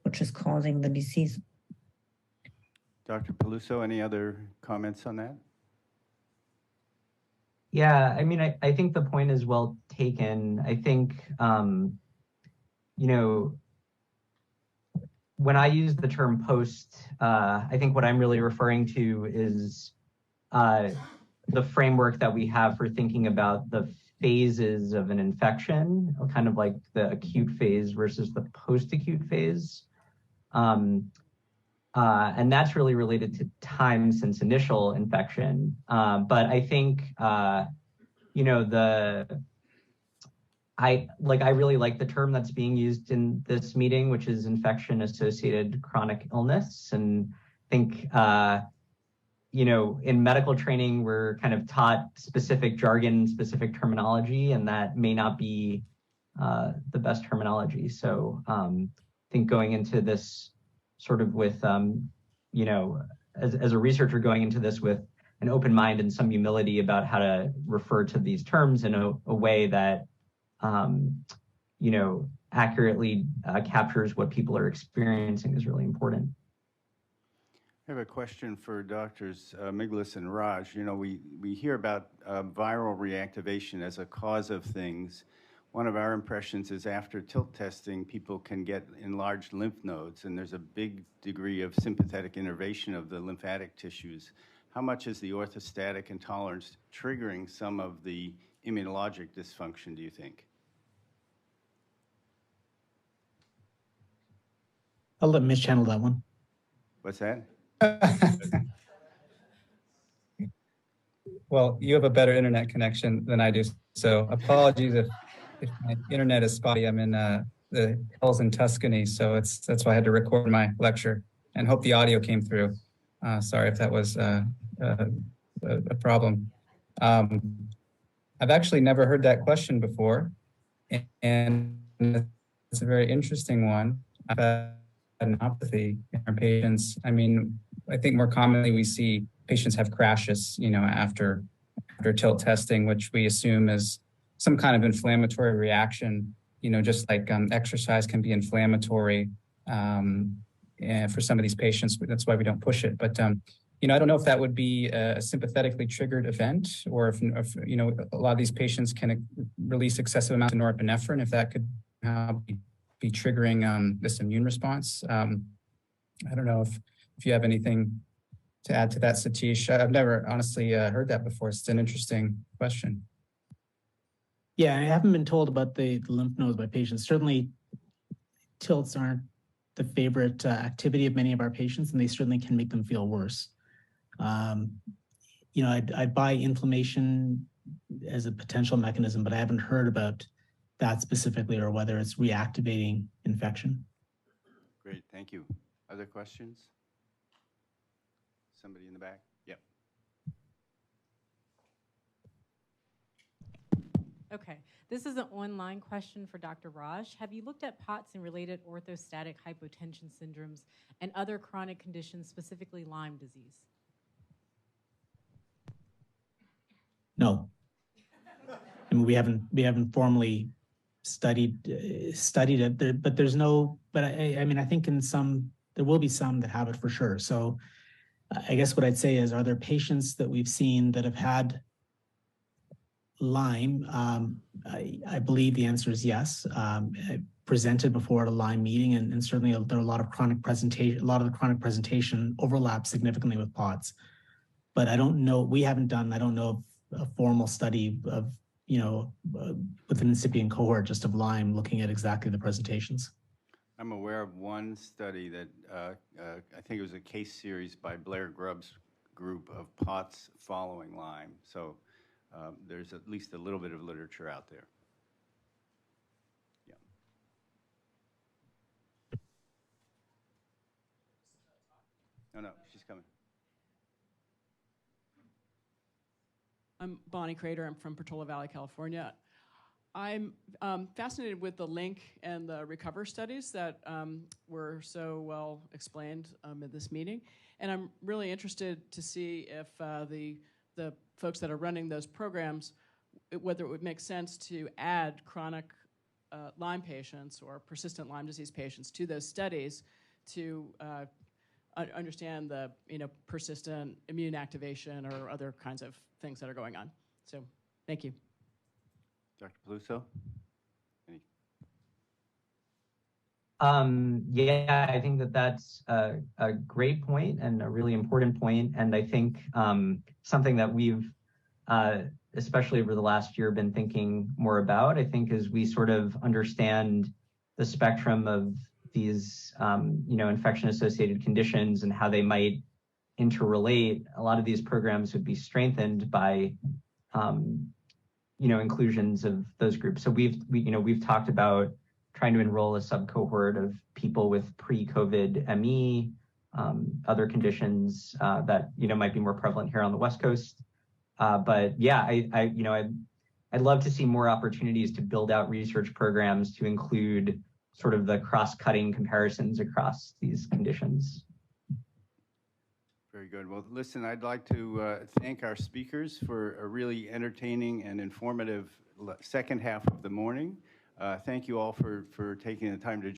which is causing the disease. Dr. Peluso, any other comments on that? Yeah, I mean, I think the point is well taken. I think, you know, when I use the term post, I think what I'm really referring to is the framework that we have for thinking about the phases of an infection, kind of like the acute phase versus the post-acute phase. And that's really related to time since initial infection. But I think, you know, I really like the term that's being used in this meeting, which is infection-associated chronic illness. And I think, you know, in medical training, we're kind of taught specific jargon, specific terminology, and that may not be the best terminology. So I think going into this sort of with, you know, as a researcher going into this with an open mind and some humility about how to refer to these terms in a way that, you know, accurately captures what people are experiencing is really important. I have a question for Doctors Miglis and Raj. You know, we hear about viral reactivation as a cause of things. One of our impressions is after tilt testing, people can get enlarged lymph nodes, and there's a big degree of sympathetic innervation of the lymphatic tissues. How much is the orthostatic intolerance triggering some of the immunologic dysfunction, do you think? I'll let Mitch handle that one. What's that? Well, you have a better internet connection than I do, so apologies if my internet is spotty. I'm in the hills in Tuscany, so that's why I had to record my lecture and hope the audio came through. Sorry if that was a problem. I've actually never heard that question before, and it's a very interesting one. I've had neuropathy in our patients. I mean, I think more commonly we see patients have crashes, you know, after tilt testing, which we assume is some kind of inflammatory reaction, you know, just like exercise can be inflammatory for some of these patients. That's why we don't push it. But, you know, I don't know if that would be a sympathetically triggered event, or if you know, a lot of these patients can release excessive amounts of norepinephrine, if that could be triggering this immune response. I don't know if you have anything to add to that, Satish. I've never honestly heard that before. It's an interesting question. Yeah, I haven't been told about the lymph nodes by patients. Certainly, tilts aren't the favorite activity of many of our patients, and they certainly can make them feel worse. You know, I'd buy inflammation as a potential mechanism, but I haven't heard about that specifically, or whether it's reactivating infection. Great, thank you. Other questions? Somebody in the back? Yep. Okay, this is an online question for Dr. Raj. Have you looked at POTS and related orthostatic hypotension syndromes and other chronic conditions, specifically Lyme disease? No. I mean, we haven't formally studied it, but there's no. But I mean, I think there will be some that have it for sure. So, I guess what I'd say is, are there patients that we've seen that have had Lyme? I believe the answer is yes. I presented before at a Lyme meeting, and certainly there are a lot of chronic presentation. A lot of the chronic presentation overlaps significantly with POTS. But I don't know. We haven't done. I don't know of a formal study of, you know, with an incipient cohort just of Lyme looking at exactly the presentations. I'm aware of one study that I think it was a case series by Blair Grubb's group of POTS following Lyme. So there's at least a little bit of literature out there. Yeah. No, she's coming. I'm Bonnie Crater. I'm from Portola Valley, California. I'm fascinated with the link and the recover studies that were so well explained at this meeting. And I'm really interested to see if the folks that are running those programs, whether it would make sense to add chronic Lyme patients or persistent Lyme disease patients to those studies to understand the persistent immune activation or other kinds of things that are going on. So thank you. Dr. Peluso? Yeah, I think that that's a great point and a really important point. And I think something that we've, especially over the last year, been thinking more about, I think, as we sort of understand the spectrum of these, infection-associated conditions and how they might interrelate. A lot of these programs would be strengthened by, inclusions of those groups. So we've talked about trying to enroll a subcohort of people with pre-COVID ME, other conditions that might be more prevalent here on the West Coast. But yeah, I'd love to see more opportunities to build out research programs to include sort of the cross-cutting comparisons across these conditions. Very good. Well, listen, I'd like to thank our speakers for a really entertaining and informative second half of the morning. Thank you all for taking the time to